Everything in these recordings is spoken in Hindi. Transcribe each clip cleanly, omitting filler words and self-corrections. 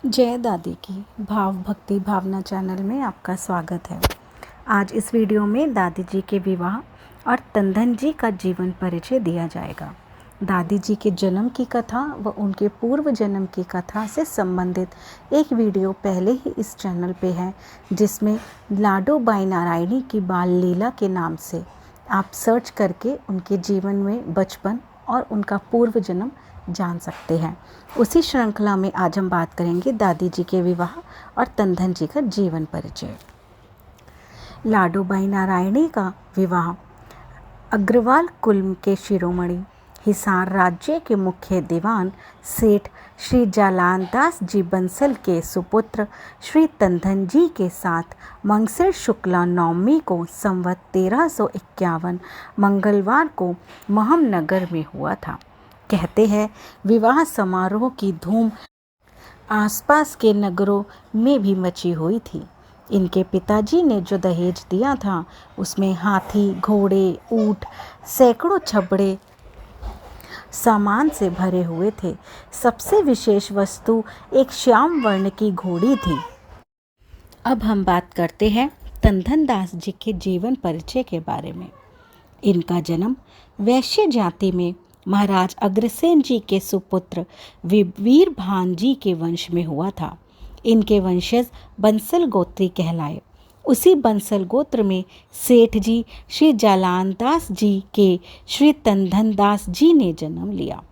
जय दादी की भाव भक्ति भावना चैनल में आपका स्वागत है। आज इस वीडियो में दादी जी के विवाह और तंधन जी का जीवन परिचय दिया जाएगा। दादी जी के जन्म की कथा व उनके पूर्व जन्म की कथा से संबंधित एक वीडियो पहले ही इस चैनल पे है, जिसमें लाडो बाई नारायणी की बाल लीला के नाम से आप सर्च करके उनके जीवन में बचपन और उनका पूर्व जन्म जान सकते हैं। उसी श्रृंखला में आज हम बात करेंगे दादी जी के विवाह और तंधन जी का जीवन परिचय। लाडो बाई नारायणी का विवाह अग्रवाल कुल के शिरोमणि हिसार राज्य के मुख्य दीवान सेठ श्री जालान दास जी बंसल के सुपुत्र श्री तंधन जी के साथ मंगसिर शुक्ला नवमी को संवत 1351 मंगलवार को महमनगर में हुआ था। कहते हैं विवाह समारोह की धूम आसपास के नगरों में भी मची हुई थी। इनके पिताजी ने जो दहेज दिया था उसमें हाथी, घोड़े, ऊंट, सैकड़ों छबड़े सामान से भरे हुए थे। सबसे विशेष वस्तु एक श्याम वर्ण की घोड़ी थी। अब हम बात करते हैं तंधन दास जी के जीवन परिचय के बारे में। इनका जन्म वैश्य जाति में महाराज अग्रसेन जी के सुपुत्र वीरभान जी के वंश में हुआ था। इनके वंशज बंसल गोत्री कहलाए। उसी बंसल गोत्र में सेठ जी श्री जालान दास जी के श्री तंधन दास जी ने जन्म लिया।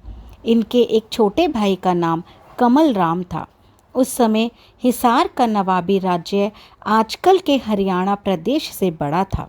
इनके एक छोटे भाई का नाम कमल राम था। उस समय हिसार का नवाबी राज्य आजकल के हरियाणा प्रदेश से बड़ा था।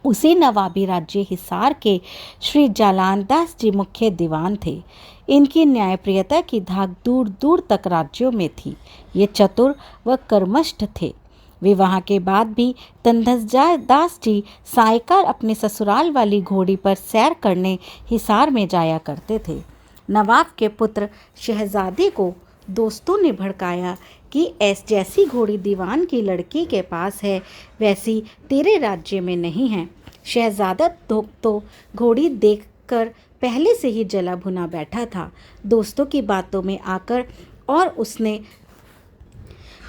उसी नवाबी राज्य हिसार के श्री जालान दास जी मुख्य दीवान थे। इनकी न्यायप्रियता की धाक दूर दूर तक राज्यों में थी। ये चतुर व कर्मष्ठ थे। विवाह के बाद भी तंधन दास जी सायकार अपने ससुराल वाली घोड़ी पर सैर करने हिसार में जाया करते थे। नवाब के पुत्र शहजादे को दोस्तों ने भड़काया कि जैसी घोड़ी दीवान की लड़की के पास है वैसी तेरे राज्य में नहीं है। शहजादा तो घोड़ी देखकर पहले से ही जला भुना बैठा था। दोस्तों की बातों में आकर और उसने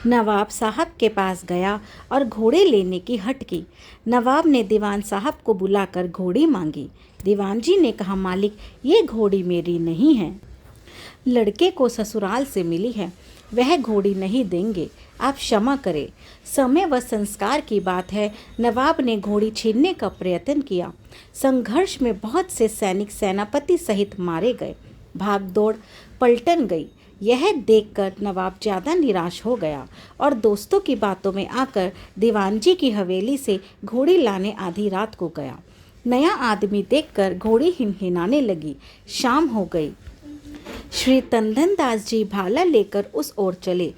नवाब साहब के पास गया और घोड़े लेने की हट की। नवाब ने दीवान साहब को बुलाकर घोड़ी मांगी। दीवान जी ने कहा, मालिक ये घोड़ी मेरी नहीं है, लड़के को ससुराल से मिली है, वह घोड़ी नहीं देंगे, आप क्षमा करें। समय व संस्कार की बात है। नवाब ने घोड़ी छीनने का प्रयत्न किया। संघर्ष में बहुत से सैनिक सेनापति सहित मारे गए। भाग दौड़ पलटन गई। यह देखकर नवाब ज़्यादा निराश हो गया और दोस्तों की बातों में आकर दीवान जी की हवेली से घोड़ी लाने आधी रात को गया। नया आदमी देखकर घोड़ी हिनहिनाने लगी। शाम हो गई। श्री तंधन दास जी भाला लेकर उस ओर चले।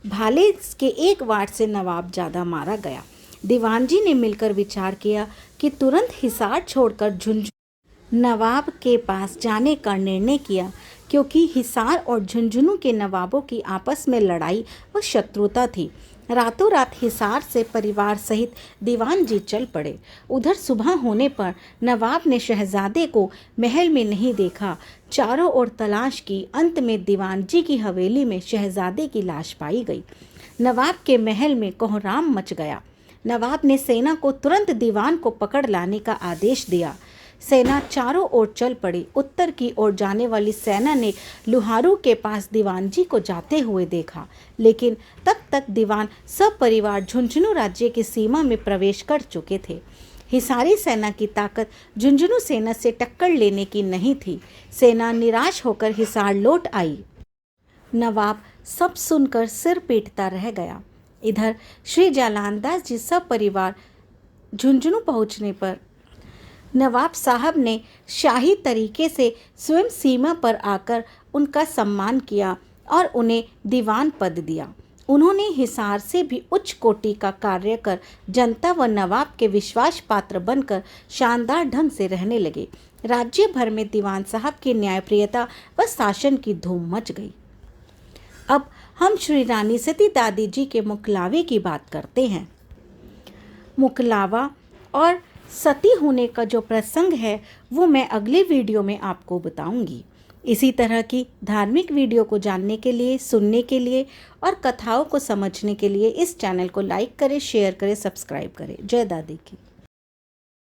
भाले के एक वार से नवाब ज़्यादा मारा गया। दीवान जी ने मिलकर विचार किया कि तुरंत हिसार छोड़कर झुंझुनू नवाब के पास जाने का निर्णय किया, क्योंकि हिसार और झुंझुनू के नवाबों की आपस में लड़ाई व शत्रुता थी। रातों रात हिसार से परिवार सहित दीवान जी चल पड़े। उधर सुबह होने पर नवाब ने शहजादे को महल में नहीं देखा। चारों ओर तलाश की। अंत में दीवान जी की हवेली में शहजादे की लाश पाई गई। नवाब के महल में कोहराम मच गया। नवाब ने सेना को तुरंत दीवान को पकड़ लाने का आदेश दिया। सेना चारों ओर चल पड़ी। उत्तर की ओर जाने वाली सेना ने लुहारू के पास दीवान जी को जाते हुए देखा, लेकिन तब तक दीवान सब परिवार झुंझुनू राज्य की सीमा में प्रवेश कर चुके थे। हिसारी सेना की ताकत झुंझुनू सेना से टक्कर लेने की नहीं थी। सेना निराश होकर हिसार लौट आई। नवाब सब सुनकर सिर पीटता रह गया। इधर श्री जालान दास जी सब परिवार झुंझुनू पहुंचने पर नवाब साहब ने शाही तरीके से स्वयं सीमा पर आकर उनका सम्मान किया और उन्हें दीवान पद दिया। उन्होंने हिसार से भी उच्च कोटि का कार्य कर जनता व नवाब के विश्वास पात्र बनकर शानदार ढंग से रहने लगे। राज्य भर में दीवान साहब की न्यायप्रियता व शासन की धूम मच गई। अब हम श्री रानी सती दादी जी के मुकलावे की बात करते हैं। मुकलावा और सती होने का जो प्रसंग है वो मैं अगले वीडियो में आपको बताऊंगी। इसी तरह की धार्मिक वीडियो को जानने के लिए, सुनने के लिए और कथाओं को समझने के लिए इस चैनल को लाइक करें, शेयर करें, सब्सक्राइब करें। जय दादी की।